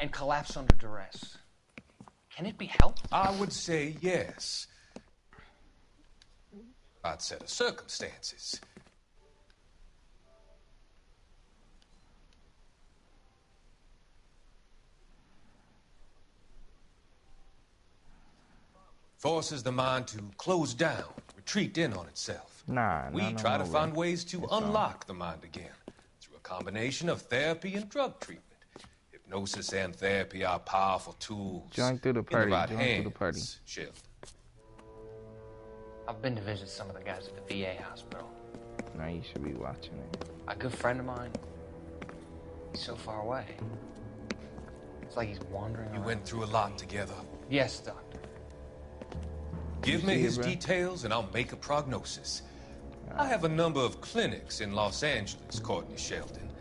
and collapse under duress. Can it be helped? I would say yes. Right set of circumstances. Forces the mind to close down, retreat in on itself. We try to find ways to unlock the mind again through a combination of therapy and drug treatment. Hypnosis and therapy are powerful tools. Join through the party. Join through the party. Sheldon. I've been to visit some of the guys at the VA hospital. Now you should be watching it. A good friend of mine, he's so far away. It's like he's wandering around. You went through a lot together. Yes, doctor. Give me his details and I'll make a prognosis. I have a number of clinics in Los Angeles, Courtney Sheldon.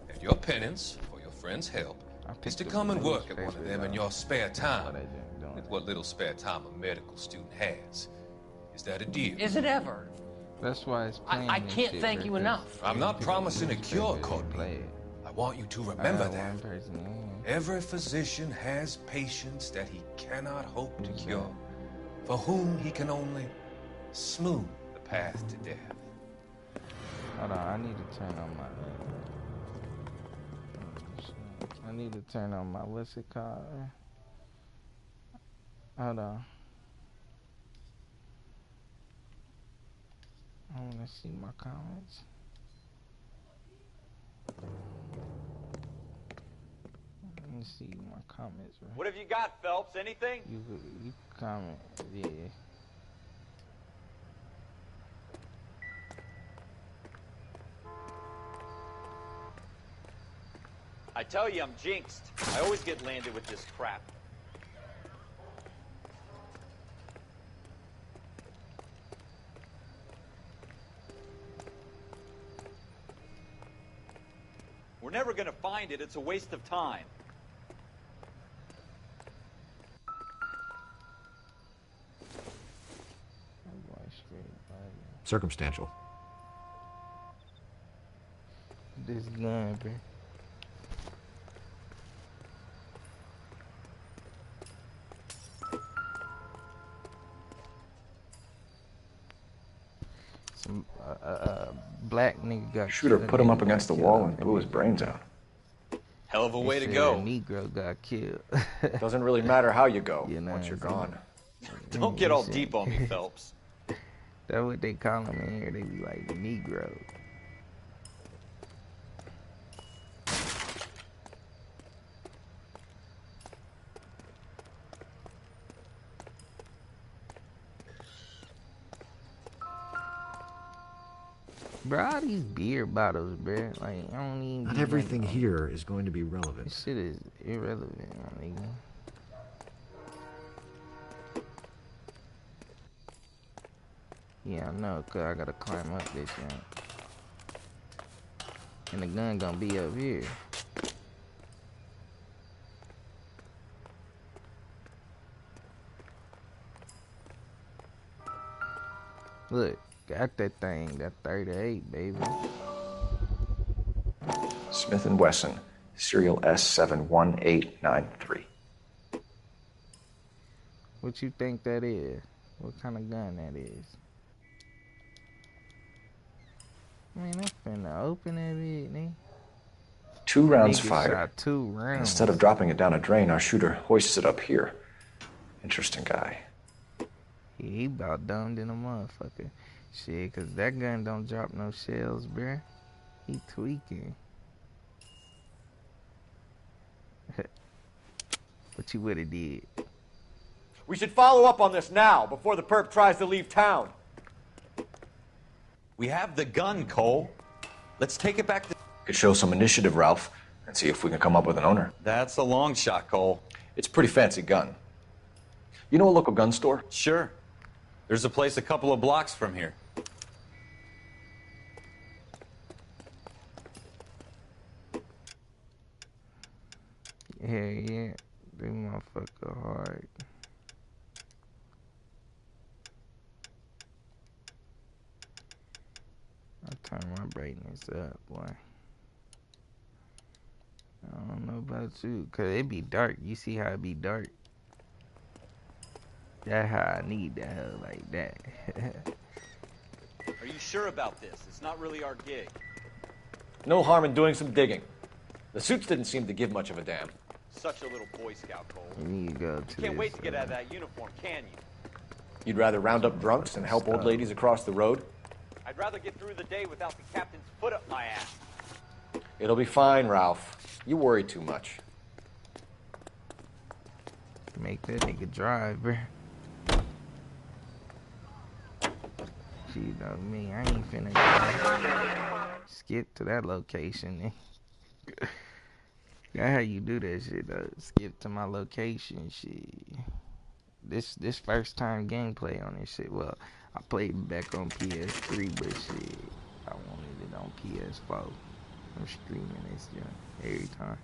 And your penance, for your friend's help, is to come and work at one of them in your spare time. With what little spare time a medical student has. Is that a deal? Is it ever? That's why it's playing. I can't thank you enough. I'm not promising a cure, Courtney. I want you to remember that. Every physician has patients that he cannot hope to cure, for whom he can only smooth the path to death. Hold on, I need to turn on my what's it called? Hold on. I want to see my comments. Let me see my comments. Right? What have you got, Phelps? Anything? You comment, yeah. I tell you, I'm jinxed. I always get landed with this crap. We're never gonna find it. It's a waste of time. Circumstantial. This gun, bro. Some black nigga got shooter put him up against the wall and blew his brains out. Hell of a way to go. A Negro got killed. Doesn't really matter how you go once you're gone. Don't get all deep on me, Phelps. That's what they call them in here. They be like Negro. Bro, all these beer bottles, bro. Like, I don't even. Not everything here is going to be relevant. This shit is irrelevant, my nigga. Yeah, I know, cause I gotta climb up this thing. And the gun gonna be up here. Look, got that thing, that 38, baby. Smith & Wesson, serial S71893. What you think that is? What kind of gun that is? Man, I'm finna open that bit, nigga. 2 rounds Nigga fired. shot 2 rounds. Instead of dropping it down a drain, our shooter hoists it up here. Interesting guy. Yeah, he about dumbed in a motherfucker. Shit, cause that gun don't drop no shells, bruh. He tweaking. What you would've did? We should follow up on this now, before the perp tries to leave town. We have the gun, Cole. Let's take it back to... Could show some initiative, Ralph, and see if we can come up with an owner. That's a long shot, Cole. It's a pretty fancy gun. You know a local gun store? Sure. There's a place a couple of blocks from here. Yeah, they motherfucker hard. I'll turn my brightness up, boy. I don't know about you, cause it be dark. You see how it be dark? That's how I need that hell like that. Are you sure about this? It's not really our gig. No harm in doing some digging. The suits didn't seem to give much of a damn. Such a little Boy Scout, Cole. You need to go to You can't wait this, to get out of that uniform, can you? You'd rather round up drunks than help old ladies across the road? I'd rather get through the day without the captain's foot up my ass. It'll be fine, Ralph. You worry too much. Make that nigga drive, bruh. You know me, I ain't finna skip to that location. That's how you do that shit, though. Skip to my location, shit. This first time gameplay on this shit. Well, I played it back on PS3, but shit, I wanted it on PS4. I'm streaming this junk every time.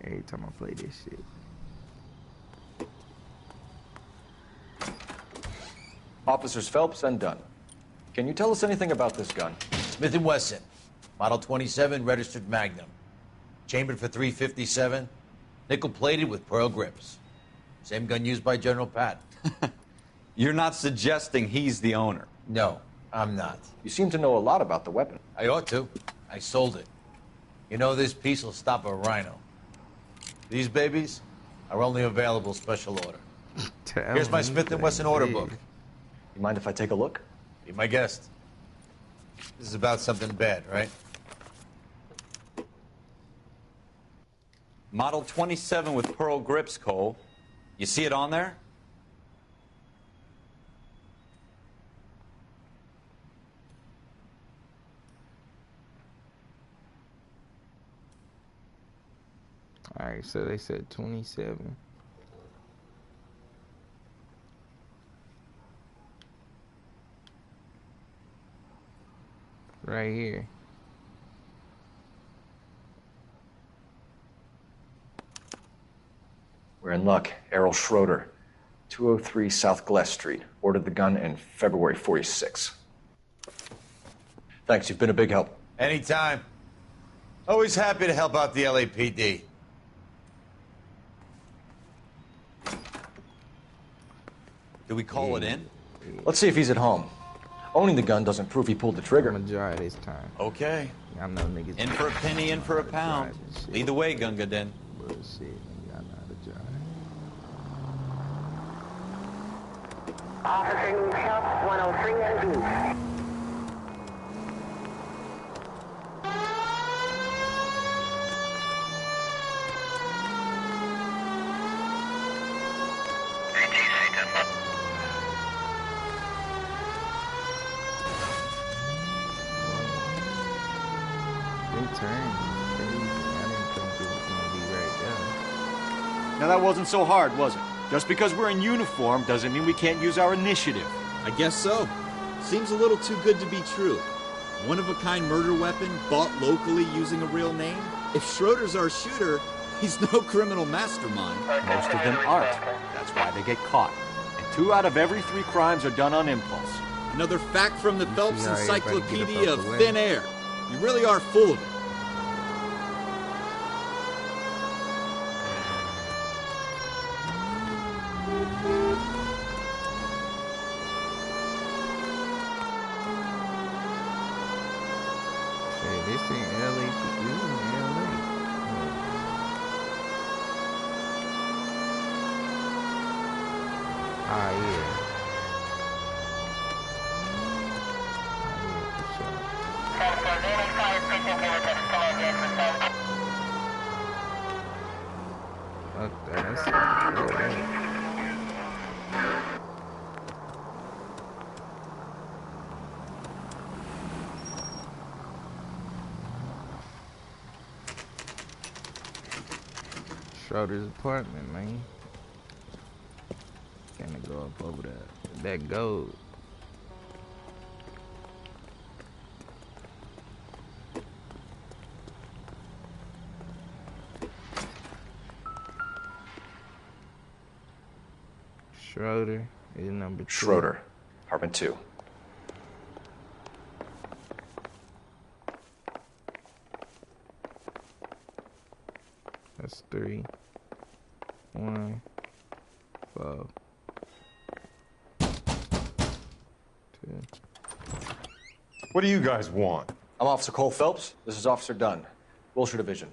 Every time I play this shit. Officers Phelps and Dunn. Can you tell us anything about this gun? Smith & Wesson, Model 27, registered Magnum. Chambered for .357, nickel-plated with pearl grips. Same gun used by General Patton. You're not suggesting he's the owner? No, I'm not. You seem to know a lot about the weapon. I ought to. I sold it. You know, this piece will stop a rhino. These babies are only available special order. Here's my Smith & Wesson order book. You mind if I take a look? Be my guest. This is about something bad, right? Model 27 with pearl grips, Cole. You see it on there? Alright, so they said 27. Right here. We're in luck. Errol Schroeder, 203 South Gless Street. Ordered the gun in February '46. Thanks, you've been a big help. Anytime. Always happy to help out the LAPD. Do we call it in? Let's see if he's at home. Owning the gun doesn't prove he pulled the trigger. I'm gonna drive this time. Okay. I know niggas. In for a penny, in for a pound. Lead the way, Gunga Din. Bullshit, nigga. I know how to drive. Officer needs help, 103 and B. Now that wasn't so hard, was it? Just because we're in uniform doesn't mean we can't use our initiative. I guess so. Seems a little too good to be true. One-of-a-kind murder weapon bought locally using a real name? If Schroeder's our shooter, he's no criminal mastermind. Most of them aren't. That's why they get caught. And 2 out of every 3 crimes are done on impulse. Another fact from the Phelps how everybody get Encyclopedia up of the way. Thin Air. You really are full of it. Hey, this ain't LA. This is LA. Ah, yeah. Fuck that. That's Schroeder's apartment, man. Gonna go up over that gold. Schroeder is number 2. Schroeder, apartment 2. 3, 1, 4, 2. What do you guys want? I'm Officer Cole Phelps. This is Officer Dunn, Wilshire Division.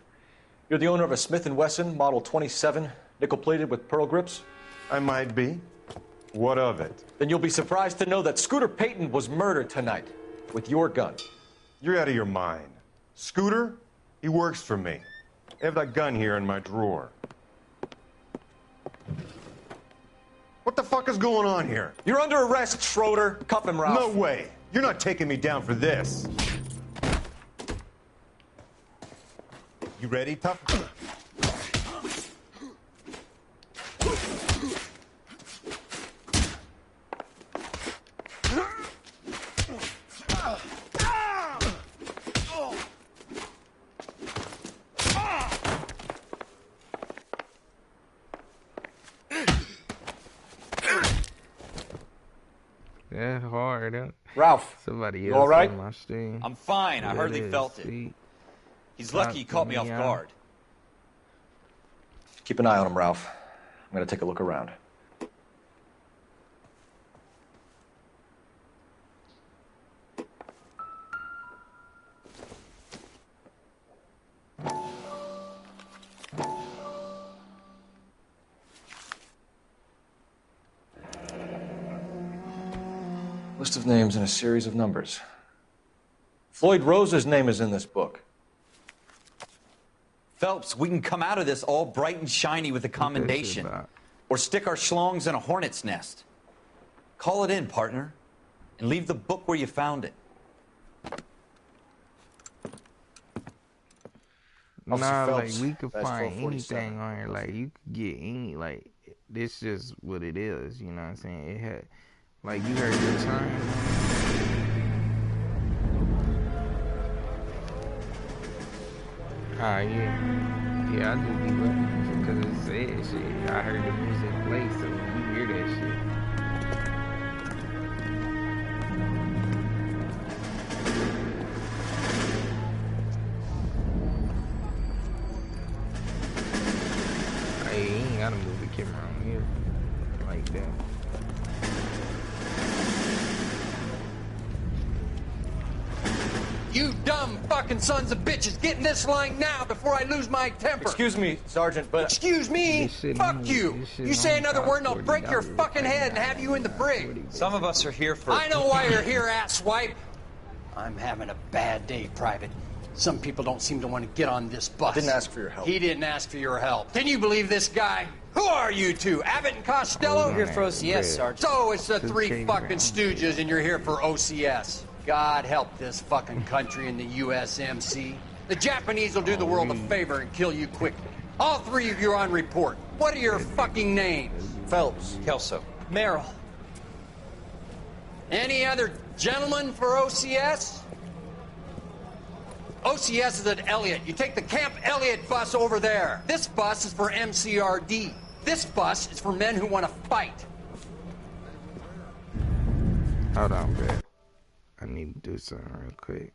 You're the owner of a Smith & Wesson Model 27, nickel-plated with pearl grips? I might be. What of it? Then you'll be surprised to know that Scooter Payton was murdered tonight with your gun. You're out of your mind. Scooter? He works for me. I have that gun here in my drawer. What the fuck is going on here? You're under arrest, Schroeder. Cuff him, Ralph. No way. You're not taking me down for this. You ready, tough? That's hard, huh? Ralph, somebody you else all right? on my stream. I'm fine. I hardly felt it. He's lucky he caught me off guard. Keep an eye on him, Ralph. I'm gonna take a look around. List of names and a series of numbers. Floyd Rose's name is in this book. Phelps, we can come out of this all bright and shiny with a commendation. Or stick our schlongs in a hornet's nest. Call it in, partner. And leave the book where you found it. Nah, like, we could find anything on here. Like, you could get any, like, this is what it is, you know what I'm saying? It had, like, you heard the time. Ah, yeah. Yeah, I just be looking because it said shit. I heard the music play, so you hear that shit. Hey, you ain't gotta move the camera on here like that. You dumb fucking sons of bitches, get in this line now before I lose my temper. Excuse me, Sergeant, but... Excuse me? Fuck you. You say another word and I'll break your fucking head and have you in the brig. Some of us are here for... I know why you're here, asswipe. I'm having a bad day, Private. Some people don't seem to want to get on this bus. I didn't ask for your help. He didn't ask for your help. Can you believe this guy? Who are you two? Abbott and Costello? We're here for OCS, Sergeant. So it's the three fucking stooges and you're here for OCS. God help this fucking country and the USMC. The Japanese will do the world a favor and kill you quickly. All three of you are on report. What are your fucking names? Phelps. Kelso. Merrill. Any other gentlemen for OCS? OCS is at Elliott. You take the Camp Elliott bus over there. This bus is for MCRD. This bus is for men who want to fight. Hold on, bro. I need to do something real quick.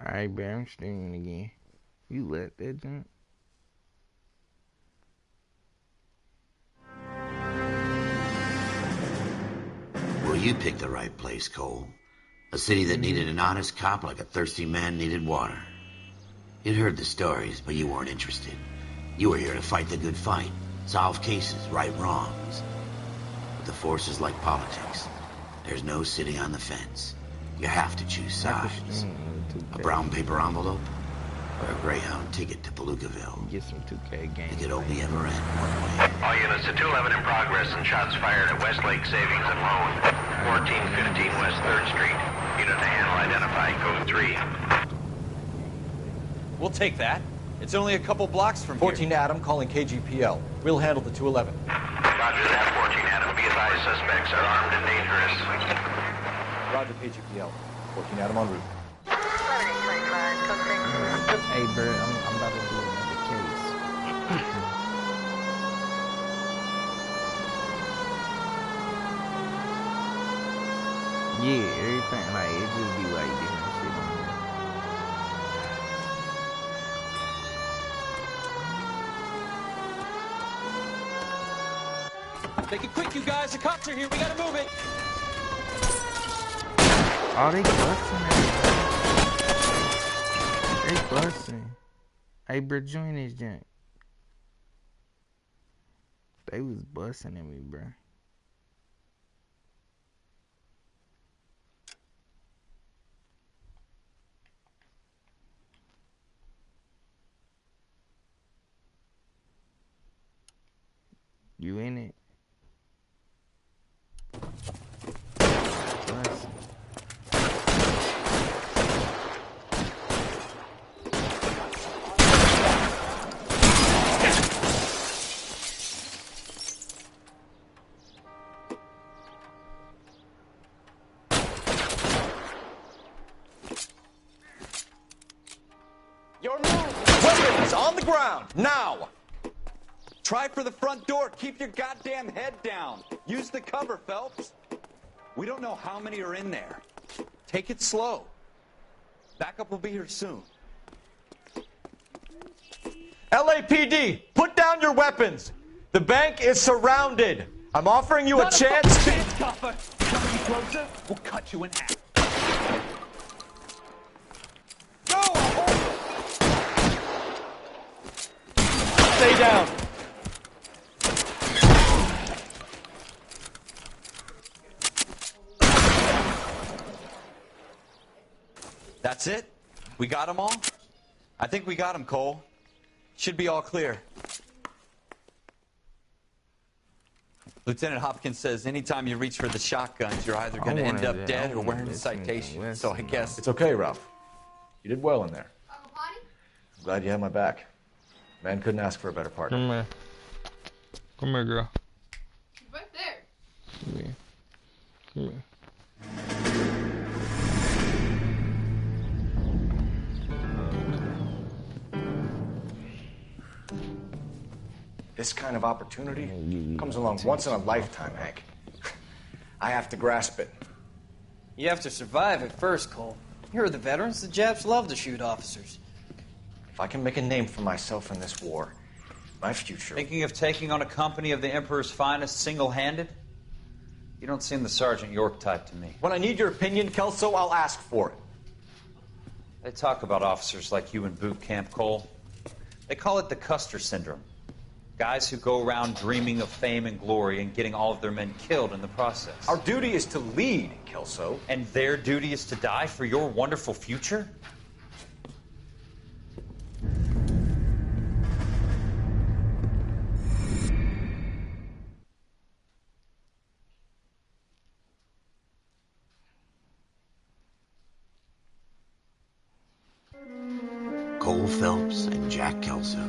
Alright, bro, I'm streaming again. You let that jump? Well, you picked the right place, Cole. A city that needed an honest cop like a thirsty man needed water. You'd heard the stories, but you weren't interested. You were here to fight the good fight, solve cases, right wrongs. But the force is like politics. There's no sitting on the fence. You have to choose sides. A brown paper envelope or a Greyhound ticket to Palookaville. Get some 2K games. It could only ever end one way. All units to 211 in progress and shots fired at Westlake Savings and Loan, 1415 West 3rd Street. Unit to handle identified, code 3. We'll take that. It's only a couple blocks from 14 here. Adam calling KGPL. We'll handle the 211. Roger that, 14 Adam. Be advised, suspects are armed and dangerous. Roger KGPL. 14 Adam en route. Hey, bro, I'm about to do another case. Yeah, everything, like, it just be like different shit on here. Make it quick, you guys. The cops are here. We gotta move it. Oh, they busting it. They busting. Hey, bro, join this junk. They was busting at me, bro. You in it? Busting. Your move. Weapons on the ground now. Try for the front door. Keep your goddamn head down. Use the cover, Phelps. We don't know how many are in there. Take it slow. Backup will be here soon. LAPD, put down your weapons. The bank is surrounded. I'm offering you a chance to... Copper. Come any closer, we'll cut you in half. Go! Stay down. That's it? We got them all? I think we got them, Cole. Should be all clear. Lieutenant Hopkins says anytime you reach for the shotguns, you're either going to end up dead or wearing a citation. So I guess... It's okay, Ralph. You did well in there. I'm glad you had my back. Man couldn't ask for a better partner. Come here. Come here, girl. Right there. Come here. Come here. This kind of opportunity comes along once in a lifetime, Hank. I have to grasp it. You have to survive it first, Cole. Here are the veterans. The Japs love to shoot officers. If I can make a name for myself in this war, my future... Thinking of taking on a company of the Emperor's finest single-handed? You don't seem the Sergeant York type to me. When I need your opinion, Kelso, I'll ask for it. They talk about officers like you in boot camp, Cole. They call it the Custer syndrome. Guys who go around dreaming of fame and glory and getting all of their men killed in the process. Our duty is to lead, Kelso. And their duty is to die for your wonderful future? Cole Phelps and Jack Kelso.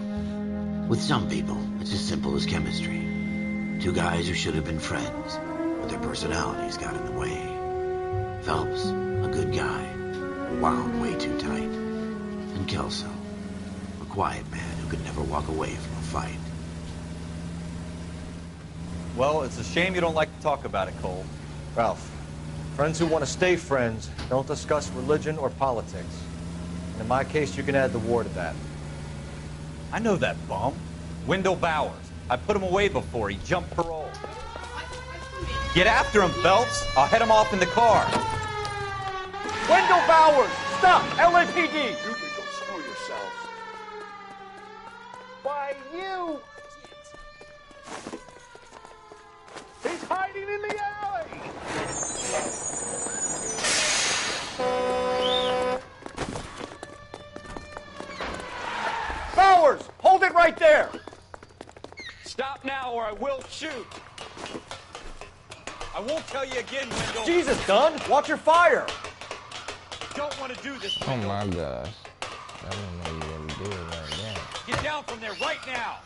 With some people, it's as simple as chemistry. Two guys who should have been friends, but their personalities got in the way. Phelps, a good guy, wound way too tight. And Kelso, a quiet man who could never walk away from a fight. Well, it's a shame you don't like to talk about it, Cole. Ralph, friends who want to stay friends don't discuss religion or politics. And in my case, you can add the war to that. I know that bum. Wendell Bowers. I put him away before. He jumped parole. Get after him, Phelps. I'll head him off in the car. Wendell Bowers! Stop! LAPD! You can go screw yourselves. Why, you! He's hiding in the alley! right there! Stop now or I will shoot. I won't tell you again, Wendell. Jesus, Dunn! Watch your fire! Don't want to do this, Oh Wendell. my gosh. I didn't know you wouldn't do it right now. Get down from there right now.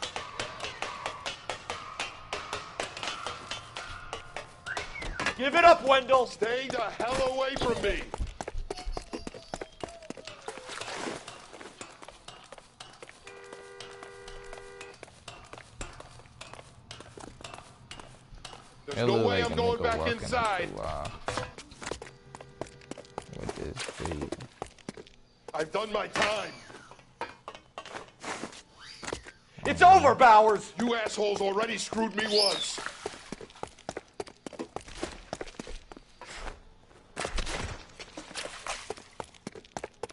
Give it up, Wendell! Stay the hell away from me! There's no way I'm going back inside. With this speed. I've done my time. It's over, Bowers! You assholes already screwed me once.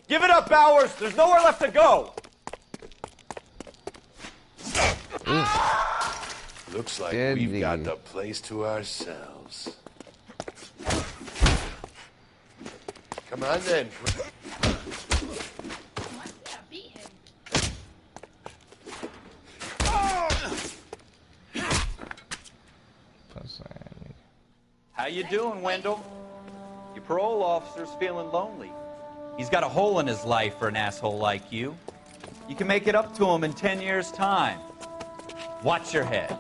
Give it up, Bowers! There's nowhere left to go! Looks like Deadly. we've got the place to ourselves. Come on then. How you doing, Wendell? Your parole officer's feeling lonely. He's got a hole in his life for an asshole like you. You can make it up to him in 10 years' time. Watch your head.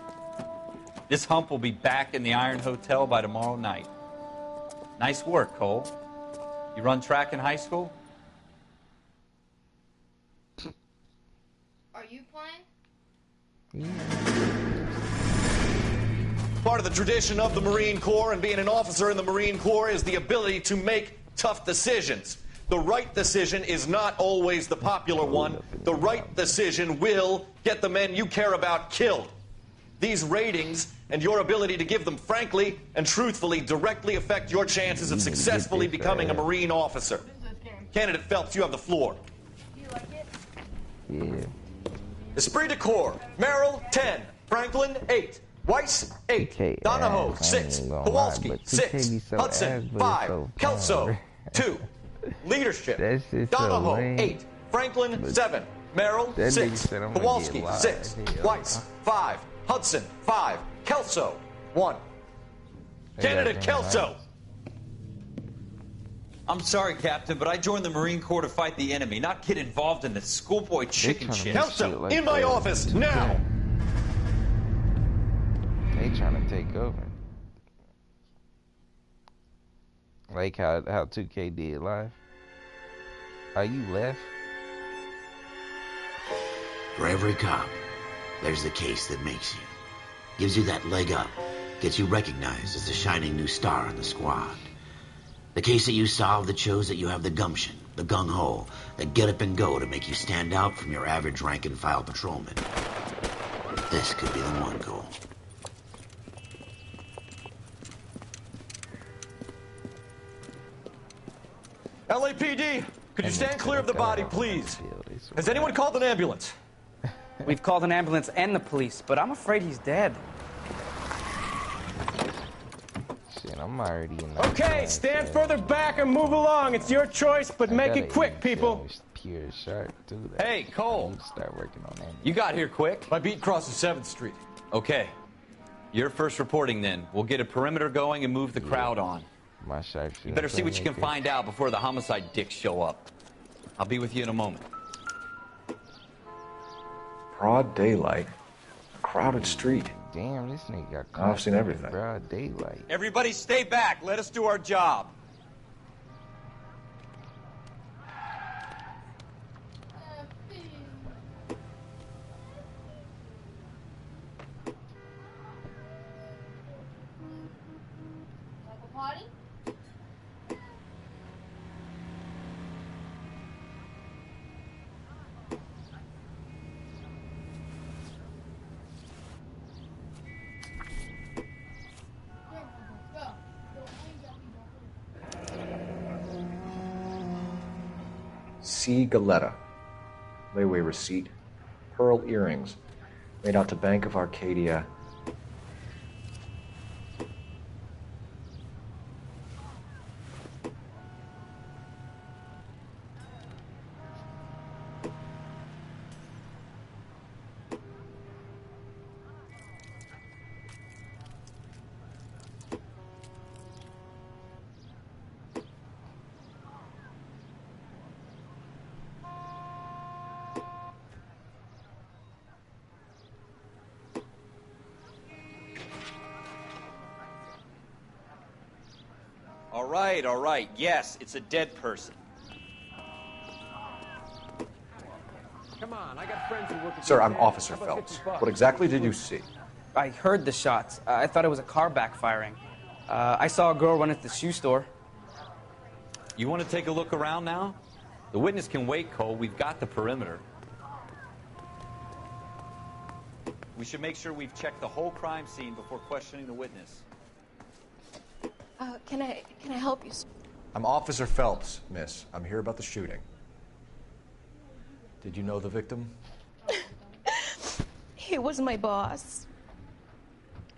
This hump will be back in the Iron Hotel by tomorrow night. Nice work, Cole. You run track in high school? Are you playing? Part of the tradition of the Marine Corps and being an officer in the Marine Corps is the ability to make tough decisions. The right decision is not always the popular one. The right decision will get the men you care about killed. These ratings and your ability to give them frankly and truthfully directly affect your chances of successfully becoming a Marine officer. Candidate Phelps, you have the floor. You like it? Yeah. Esprit de Corps, Merrill, 10. Franklin, 8. Weiss, 8. Donahoe, 6. Kowalski, 6. Hudson, 5. Kelso, 2. Leadership, Donahoe, 8. Franklin, 7. Merrill, 6. Kowalski, 6. Weiss, 5. Hudson, 5. Kelso, 1. Candidate Kelso. I'm sorry, Captain, but I joined the Marine Corps to fight the enemy, not get involved in this schoolboy chicken shit. Kelso, in my office, now! They trying to take over. Like how 2K did live. Are you left? For every cop, there's the case that makes you. Gives you that leg up. Gets you recognized as the shining new star in the squad. The case that you solve that shows that you have the gumption, the gung-ho, the get up and go to make you stand out from your average rank-and-file patrolman. This could be the one, Cole. LAPD, could you stand clear of the body, please? Has anyone called an ambulance? We've called an ambulance and the police, but I'm afraid he's dead. Shit, I'm already in the Okay, stand further back and move along. It's your choice, but make it quick, people. Pure shark too. Hey, Cole. Start working on that. You got here quick. My beat crosses 7th Street. Okay. You're first reporting then. We'll get a perimeter going and move the crowd on. My shark. You better see what you can find out before the homicide dicks show up. I'll be with you in a moment. Broad daylight. Crowded street. Damn, this nigga got caught. I've seen everything. Broad daylight. Everybody stay back. Let us do our job. Party? C. Galetta. Layaway receipt. Pearl earrings. Made out to Bank of Arcadia. right, all right. Yes, it's a dead person. Come on, I got friends who work at Sir, the I'm exam. Officer How about Phelps. 50 bucks? What exactly did you see? I heard the shots. I thought it was a car backfiring. I saw a girl run at the shoe store. You want to take a look around now? The witness can wait, Cole. We've got the perimeter. We should make sure we've checked the whole crime scene before questioning the witness. Can I help you, sir? I'm Officer Phelps, miss. I'm here about the shooting. Did you know the victim? He was my boss,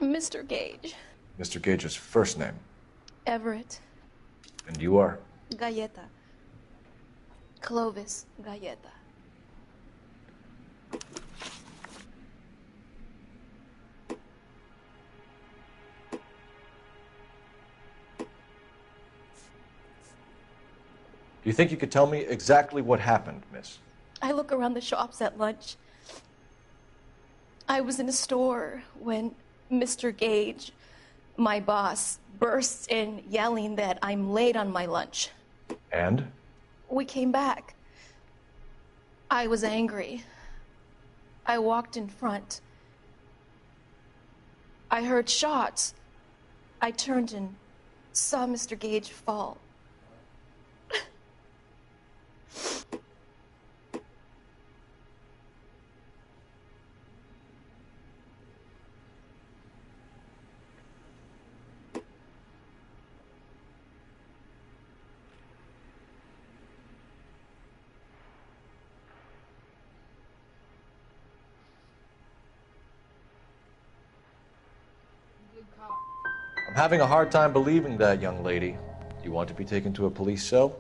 Mr. Gage. Mr. Gage's first name. Everett. And you are? Galleta. Clovis Galleta. Do you think you could tell me exactly what happened, miss? I look around the shops at lunch. I was in a store when Mr. Gage, my boss, bursts in yelling that I'm late on my lunch. And? We came back. I was angry. I walked in front. I heard shots. I turned and saw Mr. Gage fall. I'm having a hard time believing that, young lady. Do you want to be taken to a police cell?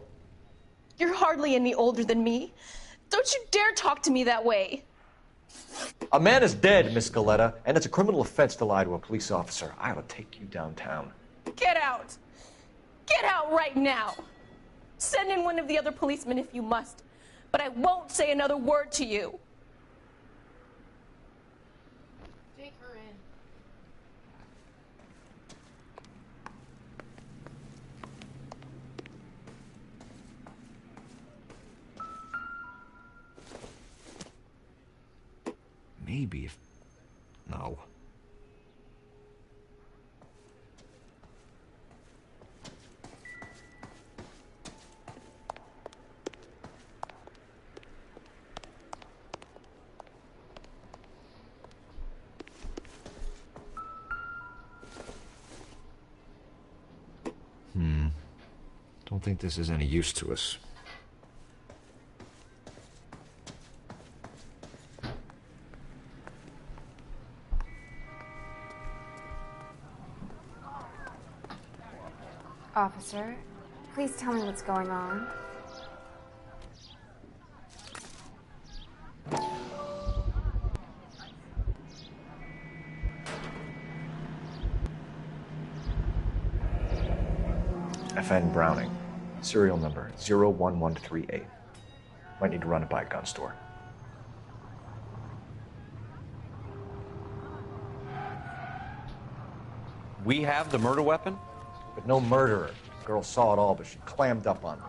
You're hardly any older than me. Don't you dare talk to me that way. A man is dead, Miss Galleta, and it's a criminal offense to lie to a police officer. I will take you downtown. Get out. Get out right now. Send in one of the other policemen if you must, but I won't say another word to you. Take her in. Maybe if... No. Don't think this is any use to us. Officer, please tell me what's going on. FN Browning. Serial number 01138. Might need to run it by a gun store. We have the murder weapon? But no murderer. The girl saw it all, but she clammed up on me.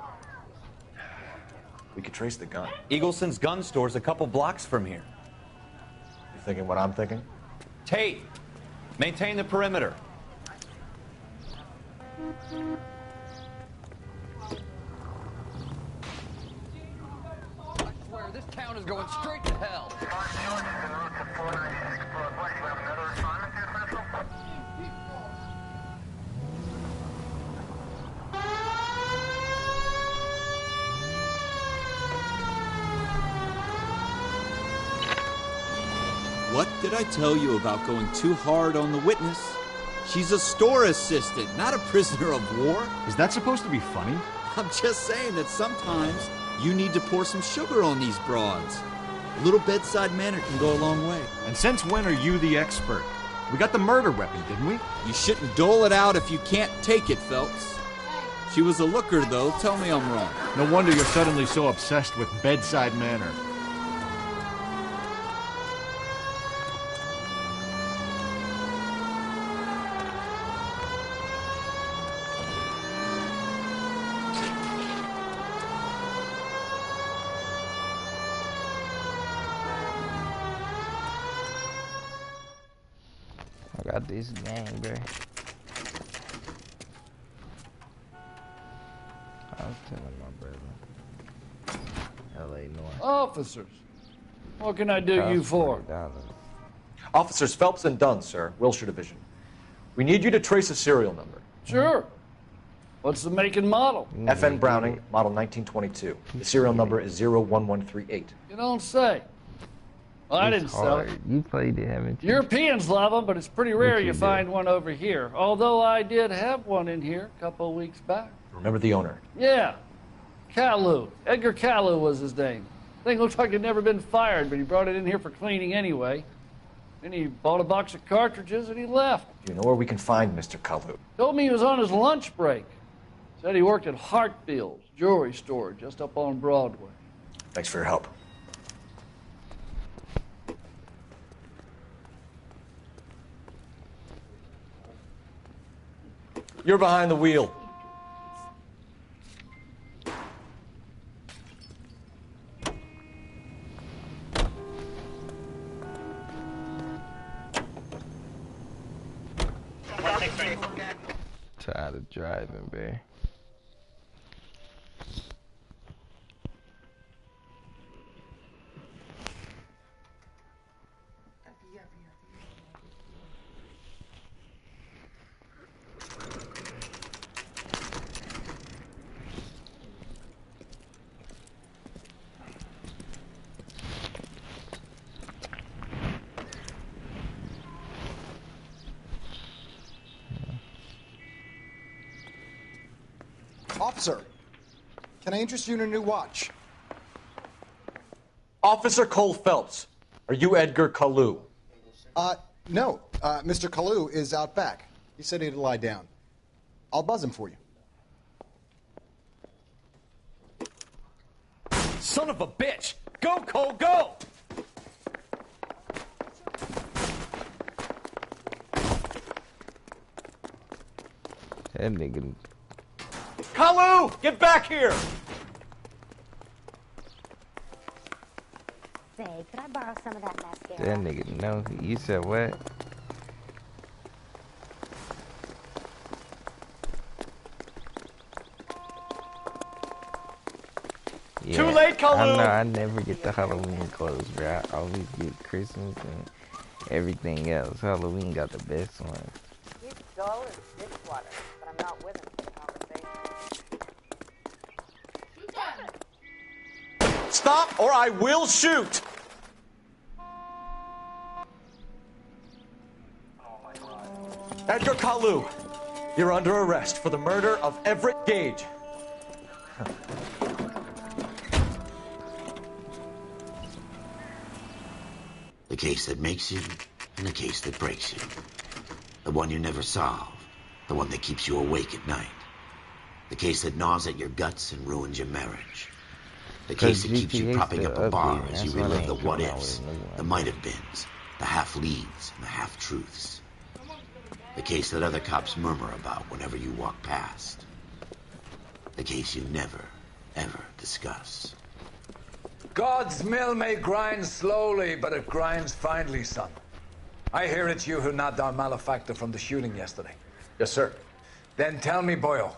We could trace the gun. Eagleson's gun store's a couple blocks from here. You thinking what I'm thinking? Tate, maintain the perimeter. I swear, this town is going straight to hell. What did I tell you about going too hard on the witness? She's a store assistant, not a prisoner of war. Is that supposed to be funny? I'm just saying that sometimes you need to pour some sugar on these broads. A little bedside manner can go a long way. And since when are you the expert? We got the murder weapon, didn't we? You shouldn't dole it out if you can't take it, Phelps. She was a looker, though. Tell me I'm wrong. No wonder you're suddenly so obsessed with bedside manner. I got this game, bro. I was telling my brother. L.A. Noire. Officers, what can I do you for? Officers Phelps and Dunn, sir, Wilshire Division. We need you to trace a serial number. Sure. What's the make and model? FN Browning, model 1922. The serial number is 01138. You don't say. Well, I didn't sell it. You played it, haven't you? Europeans love them, but it's pretty rare you you find one over here. Although I did have one in here a couple of weeks back. Remember the owner? Yeah. Caillou. Edgar Caillou was his name. Thing looked like it'd never been fired, but he brought it in here for cleaning anyway. Then he bought a box of cartridges and he left. Do you know where we can find Mr. Caillou? Told me he was on his lunch break. Said he worked at Hartfield's jewelry store just up on Broadway. Thanks for your help. You're behind the wheel. Tired of driving, man. Officer, can I interest you in a new watch? Officer Cole Phelps, are you Edgar Caillou? No. Mr. Caillou is out back. He said he'd lie down. I'll buzz him for you. Son of a bitch! Go, Cole, go! That nigga. Caillou, get back here! Say, could I borrow some of that mascara? That nigga, no. You said what? Yeah, Too late, Caillou! I know, I never get the Halloween clothes, bro. I always get Christmas and everything else. Halloween got the best ones. He's dull as dishwater, but I'm not with him for the conversation. Stop or I will shoot! Edgar Caillou, you're under arrest for the murder of Everett Gage. The case that makes you, and the case that breaks you. The one you never solve, the one that keeps you awake at night. The case that gnaws at your guts and ruins your marriage. The case that keeps you propping up a bar as you relive the what-ifs, the might-have-beens, the half-leads, and the half-truths. The case that other cops murmur about whenever you walk past. The case you never, ever discuss. God's mill may grind slowly, but it grinds finely, son. I hear it's you who nabbed our malefactor from the shooting yesterday. Yes, sir. Then tell me, Boyle,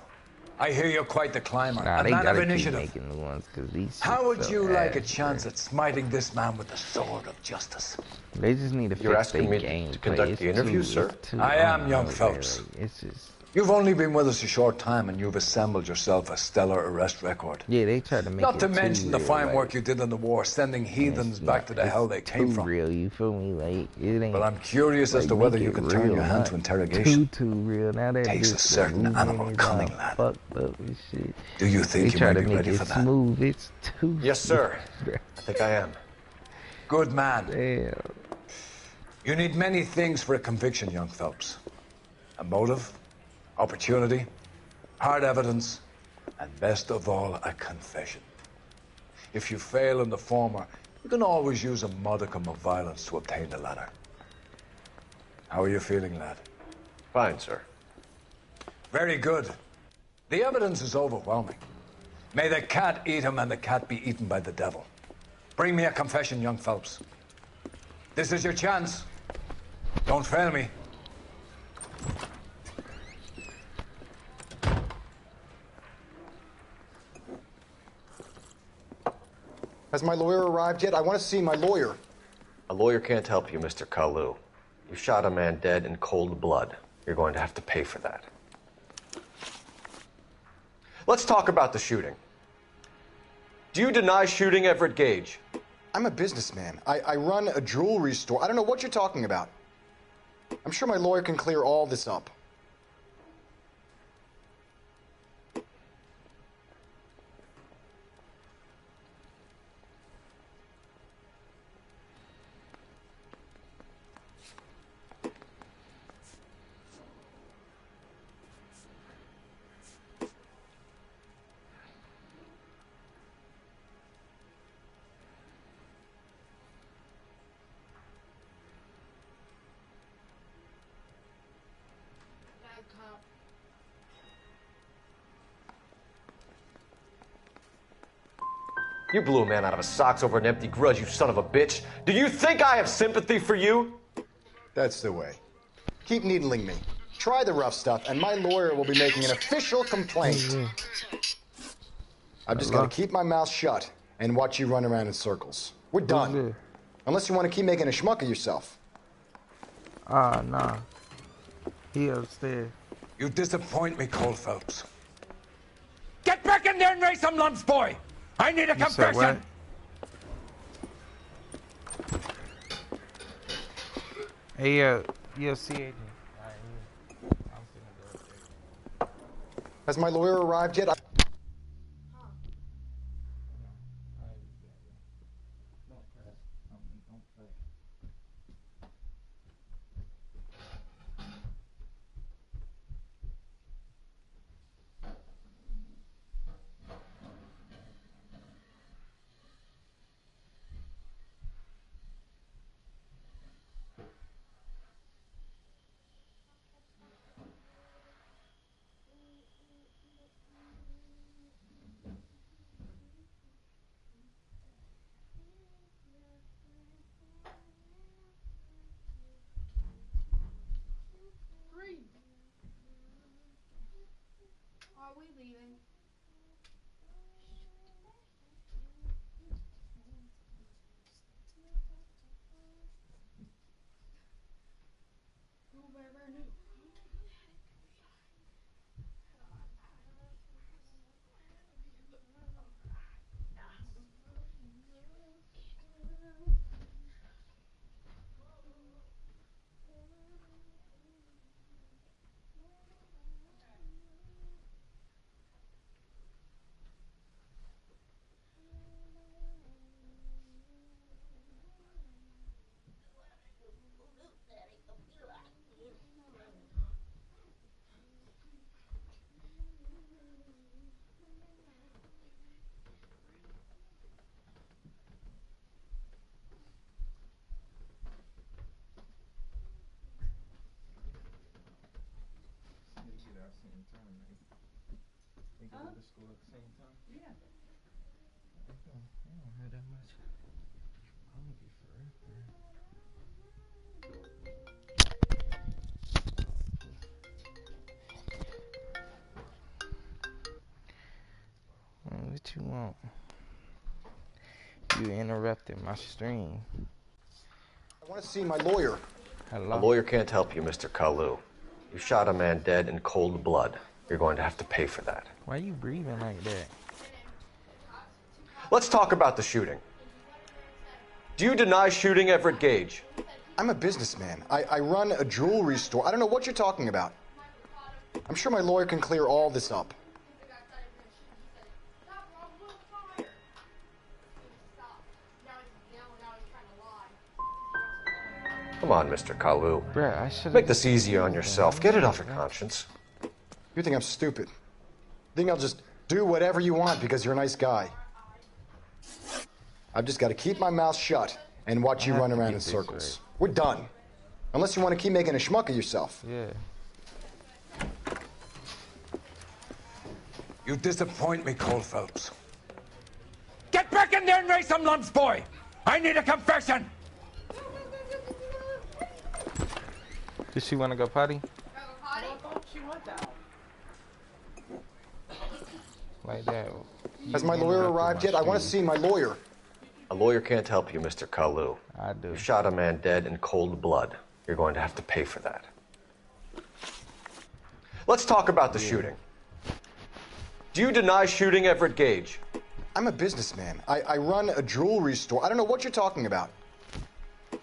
I hear you're quite the climber, Nah, a they man of gotta keep initiative. making new ones, 'cause these How would shit's you so like a ass, chance bro. at smiting this man with the sword of justice? They just need to You're fix asking their me game to conduct the interview, sir? I am, young Phelps. It's just... You've only been with us a short time, and you've assembled yourself a stellar arrest record. Yeah, they try to make Not it to too mention the real, fine like, work you did in the war, sending heathens back to the it's hell they came too from. real, you feel me? Like, it ain't... But I'm curious as like, to whether make you it can turn real, your hand not to interrogation. Too real. Now that Takes a bitch certain moving animal is cunning, all lad. fucked up and shit. Do you They think you try might to be make ready it for that? smooth. It's too... Yes, sir. I think I am. Good man. Damn. You need many things for a conviction, young Phelps. A motive, opportunity, hard evidence, and best of all, a confession. If you fail in the former, you can always use a modicum of violence to obtain the latter. How are you feeling, lad? Fine, sir. Very good. The evidence is overwhelming. May the cat eat him and the cat be eaten by the devil. Bring me a confession, young Phelps. This is your chance. Don't fail me. Has my lawyer arrived yet? I want to see my lawyer. A lawyer can't help you, Mr. Kalu. You shot a man dead in cold blood. You're going to have to pay for that. Let's talk about the shooting. Do you deny shooting Everett Gage? I'm a businessman. I run a jewelry store. I don't know what you're talking about. I'm sure my lawyer can clear all this up. You blew a man out of his socks over an empty grudge, you son of a bitch. Do you think I have sympathy for you? That's the way. Keep needling me. Try the rough stuff, and my lawyer will be making an official complaint. I've just got to keep my mouth shut and watch you run around in circles. We're done. Unless you want to keep making a schmuck of yourself. Nah. He upstairs. You disappoint me, Cole Phelps. Get back in there and raise some lumps, boy! I need a confession! Hey, you'll see agent. Has my lawyer arrived yet? Are we leaving? Whoever knew. What you want? You interrupted my stream. I want to see my lawyer. A lawyer can't help you, Mr. Kalu. You shot a man dead in cold blood. You're going to have to pay for that. Why are you breathing like that? Let's talk about the shooting. Do you deny shooting Everett Gage? I'm a businessman. I run a jewelry store. I don't know what you're talking about. I'm sure my lawyer can clear all this up. Come on, Mr. Kalu. Bruh, I should make this easier on yourself. Get it off your conscience. You think I'm stupid? You think I'll just do whatever you want because you're a nice guy? I've just got to keep my mouth shut and watch you run around in circles. We're done. Unless you want to keep making a schmuck of yourself. Yeah. You disappoint me, Cole Phelps. Get back in there and raise some lumps, boy! I need a confession! Does she want to go potty? Like that. Has my lawyer arrived yet? I want to see my lawyer. A lawyer can't help you, Mr. Kalu. I do. You shot a man dead in cold blood. You're going to have to pay for that. Let's talk about the shooting. Do you deny shooting Everett Gage? I'm a businessman. I run a jewelry store. I don't know what you're talking about.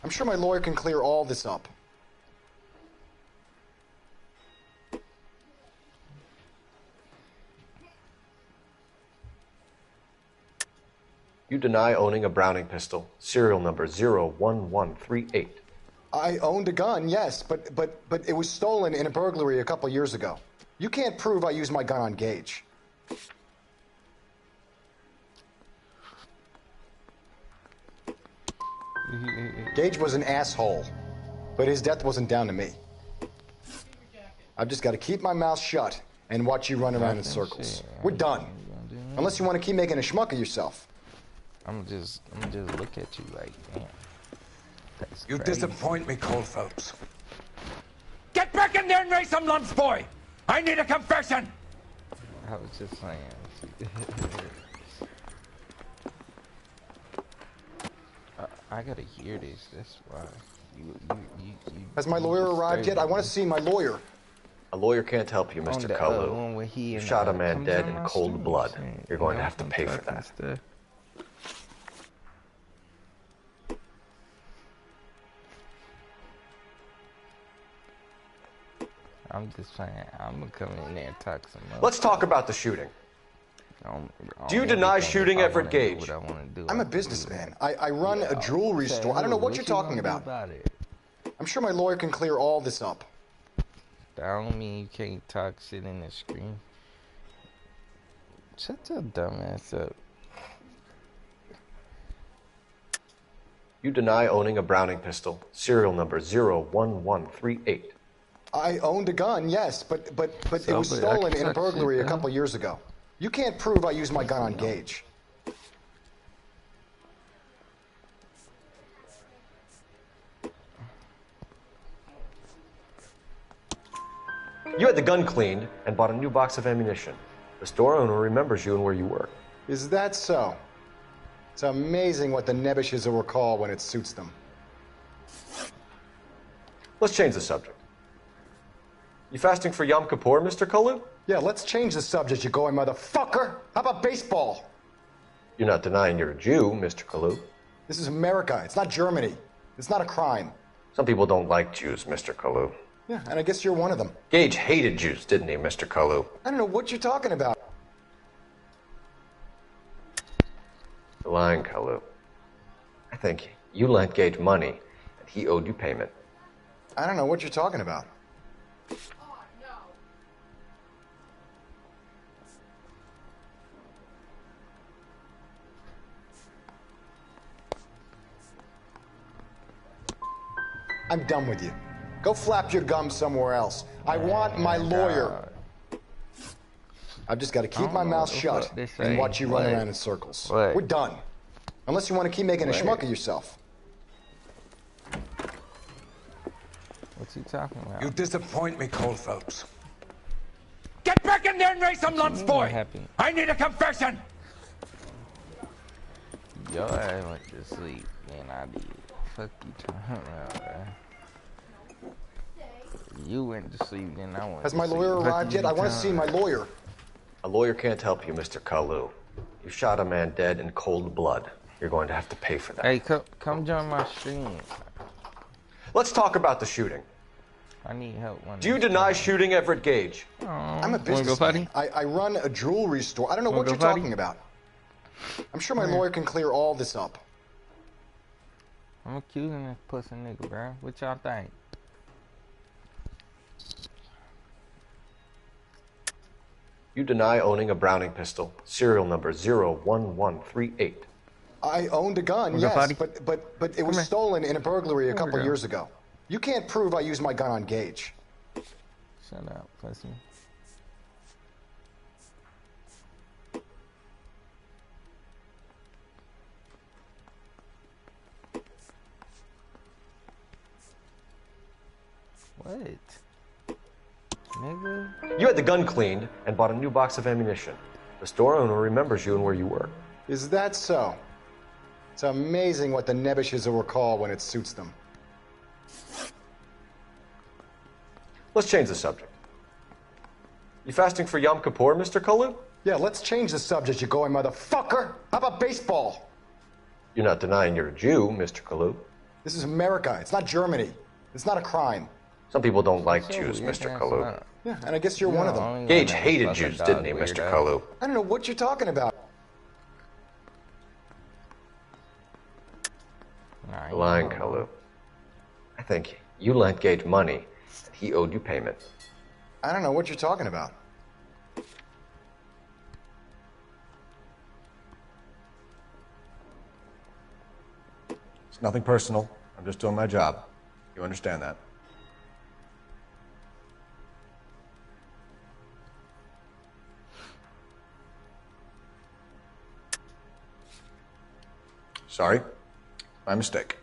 I'm sure my lawyer can clear all this up. You deny owning a Browning pistol, serial number 01138. I owned a gun, yes, but it was stolen in a burglary a couple years ago. You can't prove I used my gun on Gage. Gage was an asshole, but his death wasn't down to me. I've just got to keep my mouth shut and watch you run around in circles. We're done. Unless you want to keep making a schmuck of yourself. I'm just look at you like, damn. That's You crazy. disappoint me, Cole Phelps. Get back in there and raise some lumps, boy! I need a confession! I was just saying. I gotta hear this. That's why. Has my lawyer arrived yet? I want to see my lawyer. A lawyer can't help you, Mr. Kalu. You shot a man dead in cold blood. You're going to have to pay for that. I'm just saying, I'm gonna come in there and talk some more. Let's talk about the shooting. Do you deny shooting Everett Gage? I'm a businessman. I run a jewelry store. I don't know what you're talking about. I'm sure my lawyer can clear all this up. That don't mean you can't talk shit in the screen. Shut your dumb ass up. You deny owning a Browning pistol, serial number 01138. I owned a gun, yes, but it was stolen in a burglary a couple years ago. You can't prove I used my gun on Gage. You had the gun cleaned and bought a new box of ammunition. The store owner remembers you and where you work. Is that so? It's amazing what the nebbishes will recall when it suits them. Let's change the subject. You fasting for Yom Kippur, Mr. Kalu? Yeah, let's change the subject, you going motherfucker. How about baseball? You're not denying you're a Jew, Mr. Kalu. This is America. It's not Germany. It's not a crime. Some people don't like Jews, Mr. Kalu. Yeah, and I guess you're one of them. Gage hated Jews, didn't he, Mr. Kalu? I don't know what you're talking about. You're lying, Kalu. I think you lent Gage money, and he owed you payment. I don't know what you're talking about. I'm done with you. Go flap your gums somewhere else. I want my lawyer. I've just got to keep my mouth shut and watch you run around in circles. We're done. Unless you want to keep making a schmuck of yourself. What's he talking about? You disappoint me, Cole Phelps. Get back in there and raise some lumps, boy! I need a confession! Yo, I went to sleep, and I did. Fuck you talking about, man. You went to sleep, then I went Has my lawyer arrived yet? I want to see my lawyer. A lawyer can't help you, Mr. Kalu. You shot a man dead in cold blood. You're going to have to pay for that. Hey, come join my stream. Let's talk about the shooting. I need help. Do you deny shooting Everett Gage? I'm a businessman. I run a jewelry store. I don't know what you're talking about. I'm sure my lawyer can clear all this up. I'm accusing this pussy nigga, bro. What y'all think? You deny owning a Browning pistol, serial number 01138. I owned a gun, yes, but it was stolen in a burglary a couple years ago. You can't prove I used my gun on Gage. Shut up, pussy. What? Nigga? You had the gun cleaned and bought a new box of ammunition. The store owner remembers you and where you work. Is that so? It's amazing what the nebbishes will recall when it suits them. Let's change the subject. You fasting for Yom Kippur, Mr. Kalu? Yeah, let's change the subject, you going motherfucker. How about baseball? You're not denying you're a Jew, Mr. Kalu. This is America. It's not Germany. It's not a crime. Some people don't like Jews, Mr. Kalu. Yeah, and I guess you're one of them. Gage hated Jews, didn't he, Mr. Kalu? I don't know what you're talking about. You're lying, Kalu. I think you lent Gage money, and he owed you payment. I don't know what you're talking about. It's nothing personal. I'm just doing my job. You understand that? Sorry. My mistake.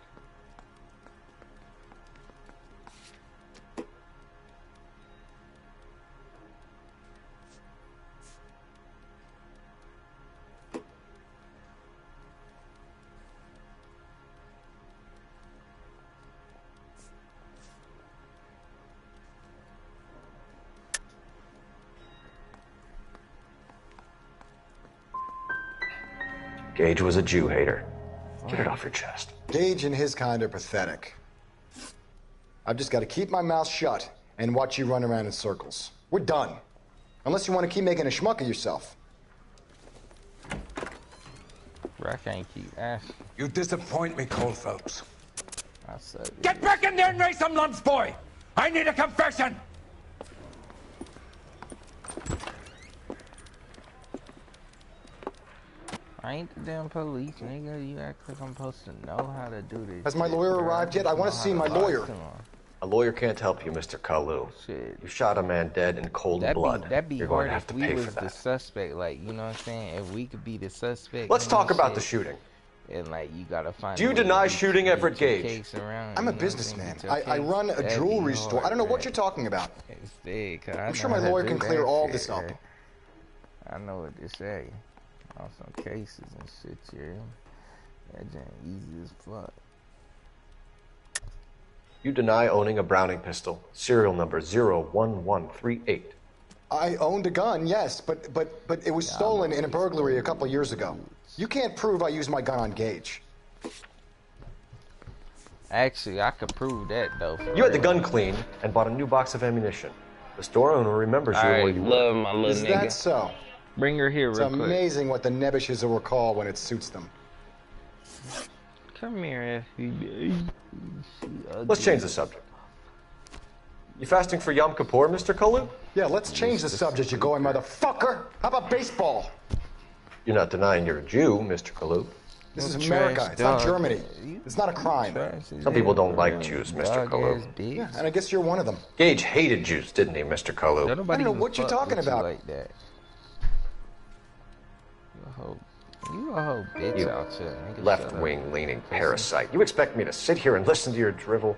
Gage was a Jew hater. Get it off your chest. Gage and his kind are pathetic. I've just got to keep my mouth shut and watch you run around in circles. We're done. Unless you want to keep making a schmuck of yourself. I can't keep asking. You disappoint me, Cole Phelps. I said it. Get back in there and raise some lumps, boy! I need a confession! I ain't the damn police, nigga. You act like I'm supposed to know how to do this. Has my lawyer arrived yet? I want to see my lawyer. A lawyer can't help you, Mr. Kalu. Shit. You shot a man dead in cold blood. That'd be You're going hard to have if to we pay was for the that. suspect, like, you know what I'm saying? If we could be the suspect. Let's in talk this about the shit, shooting. And, like, you gotta find. Do you a way to deny beat shooting your Everett Gage? case around, I'm you a know businessman. what I'm saying? Beat your I case. run a That'd be jewelry store. I don't know hard, what you're talking about. It's dead, 'cause I I'm sure know my how to lawyer do can clear that all shit, this up. right? I know what to say on some cases and shit here. That ain't easy as fuck. You deny owning a Browning pistol, serial number 01138. I owned a gun, yes, but it was stolen in a burglary a couple years ago. You can't prove I used my gun on Gage. Actually, I could prove that though. You had the gun cleaned and bought a new box of ammunition. The store owner remembers you I where you love were. my little Is nigga. that so? Bring her here It's real quick. amazing what the nebbishes will recall when it suits them. Come here, FB. Let's change the subject. You fasting for Yom Kippur, Mr. Kalu? Yeah, let's change the subject, you going motherfucker. How about baseball? You're not denying you're a Jew, Mr. Kalu. This is America. It's not Germany. It's not a crime. Some people don't like Jews, Mr. Kalu. Yeah, and I guess you're one of them. Gage hated Jews, didn't he, Mr. Kalu? I don't know what you're talking about. Like that. You a whole bitch You out here, nigga. left-wing leaning parasite. You expect me to sit here and listen to your drivel?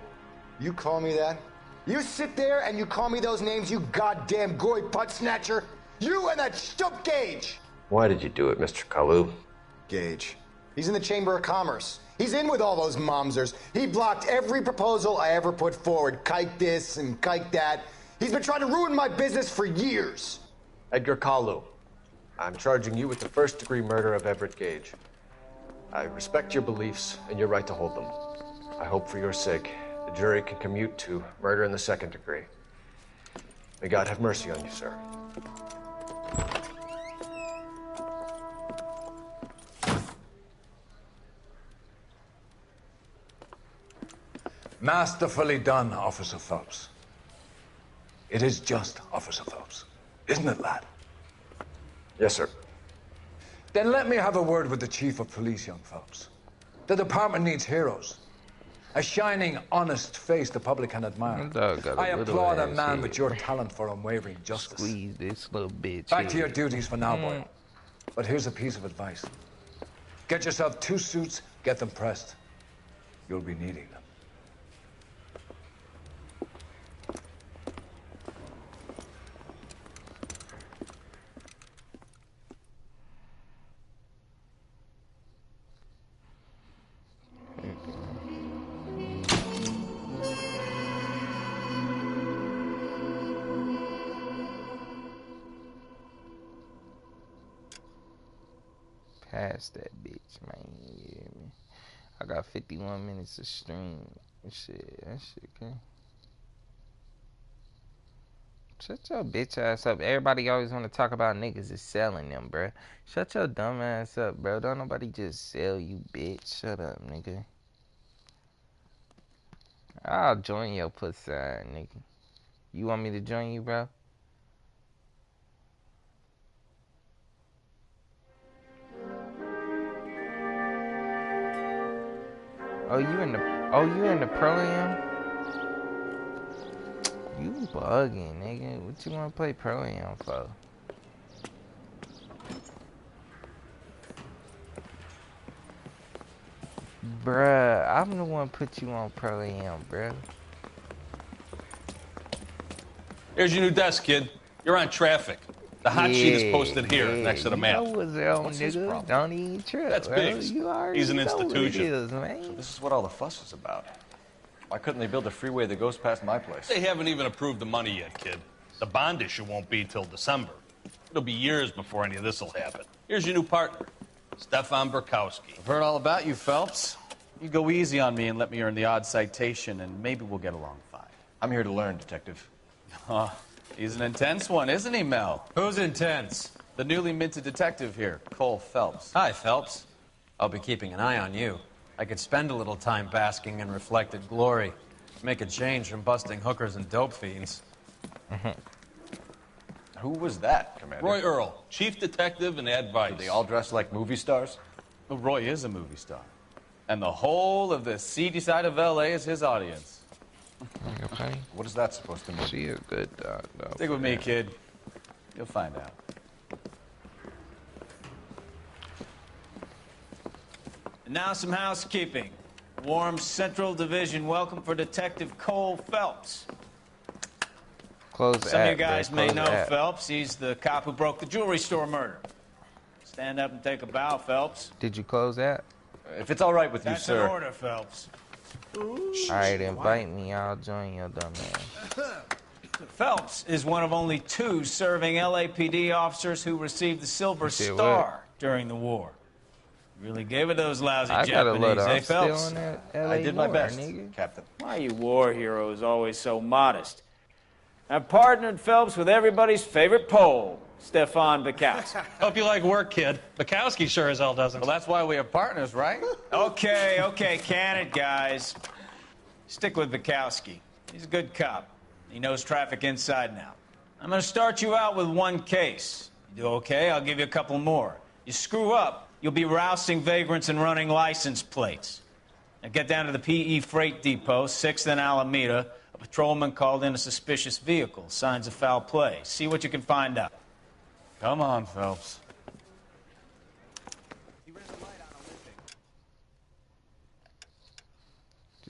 You call me that? You sit there and you call me those names, you goddamn goy putt snatcher? You and that stup Gage! Why did you do it, Mr. Kalu? Gage. He's in the Chamber of Commerce. He's in with all those momsers. He blocked every proposal I ever put forward. Kike this and kike that. He's been trying to ruin my business for years. Edgar Kalu, I'm charging you with the first-degree murder of Everett Gage. I respect your beliefs and your right to hold them. I hope for your sake the jury can commute to murder in the second degree. May God have mercy on you, sir. Masterfully done, Officer Phelps. It is just Officer Phelps. Isn't it, lad? Yes, sir. Then let me have a word with the Chief of Police, young Phelps. The department needs heroes. A shining, honest face the public can admire. I applaud a man with your talent for unwavering justice. Squeeze this little bitch. Back to your duties for now, boy. But here's a piece of advice. Get yourself 2 suits, get them pressed. You'll be needing them. past that bitch, man. You hear me? I got 51 minutes of stream. Shit, that shit okay. Shut your bitch ass up. Everybody always want to talk about niggas is selling them, bruh. Shut your dumb ass up, bro. Don't nobody just sell you, bitch. Shut up, nigga. I'll join your pussy side, nigga. You want me to join you, bro? Oh, you in the pro-am? You bugging, nigga. What you want to play pro-am for? Bruh, I'm the one put you on pro-am, bruh. Here's your new desk, kid. You're on traffic. The hot sheet is posted here, next to the map. What's his problem? Don't even trip. That's Biggs. He's an institution. So this is what all the fuss is about. Why couldn't they build a freeway that goes past my place? They haven't even approved the money yet, kid. The bond issue won't be till December. It'll be years before any of this will happen. Here's your new partner, Stefan Burkowski. I've heard all about you, Phelps. You go easy on me and let me earn the odd citation, and maybe we'll get along fine. I'm here to learn, Detective. He's an intense one, isn't he, Mel? Who's intense? The newly minted detective here, Cole Phelps. Hi, Phelps. I'll be keeping an eye on you. I could spend a little time basking in reflected glory. Make a change from busting hookers and dope fiends. Who was that, Commander? Roy Earl, chief detective and advice. Do they all dress like movie stars? Well, Roy is a movie star. And the whole of the seedy side of L.A. is his audience. Okay. What is that supposed to mean? She a good dog, though. Stick with me, kid. You'll find out. And now some housekeeping. Warm Central Division welcome for Detective Cole Phelps. Some of you guys may know Phelps. He's the cop who broke the jewelry store murder. Stand up and take a bow, Phelps. Did you close that? If it's all right with you, That's sir. an order, Phelps. Alright, invite me. I'll join your dumb ass. Phelps is one of only 2 serving LAPD officers who received the Silver Star during the war. Really gave it those lousy Japanese, eh, Phelps? I did my best, Captain. Why you war heroes always so modest? I've partnered Phelps with everybody's favorite Pole, Stefan Burkowski. Hope you like work, kid. Bukowski sure as hell doesn't. Well, that's why we have partners, right? Okay, can it, guys. Stick with Bukowski. He's a good cop. He knows traffic inside and out. I'm going to start you out with 1 case. You do okay, I'll give you a couple more. You screw up, you'll be rousting vagrants and running license plates. Now get down to the PE Freight Depot, 6th and Alameda. A patrolman called in a suspicious vehicle. Signs of foul play. See what you can find out. Come on, Phelps.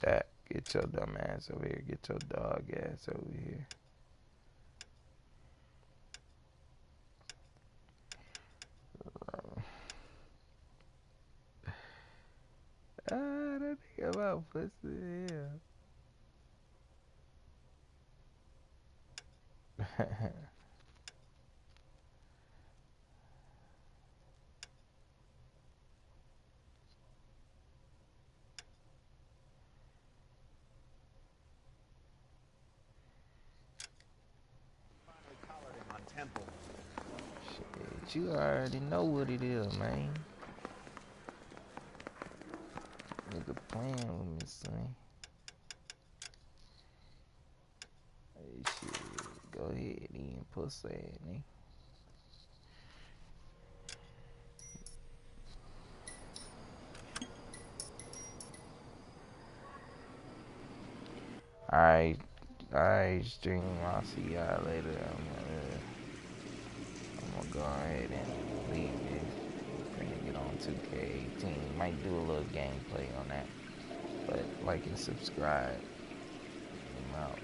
Jack, get your dumb ass over here. Get your dog ass over here. That nigga about pussy, yeah. Shit, you already know what it is, man. Nigga playing with me, son. Hey, shit, go ahead, eat pussy, nigga. Alright, stream. I'll see y'all later. I'm gonna go ahead and leave this. Gonna get on 2K18. Might do a little gameplay on that. But like and subscribe. I'm out.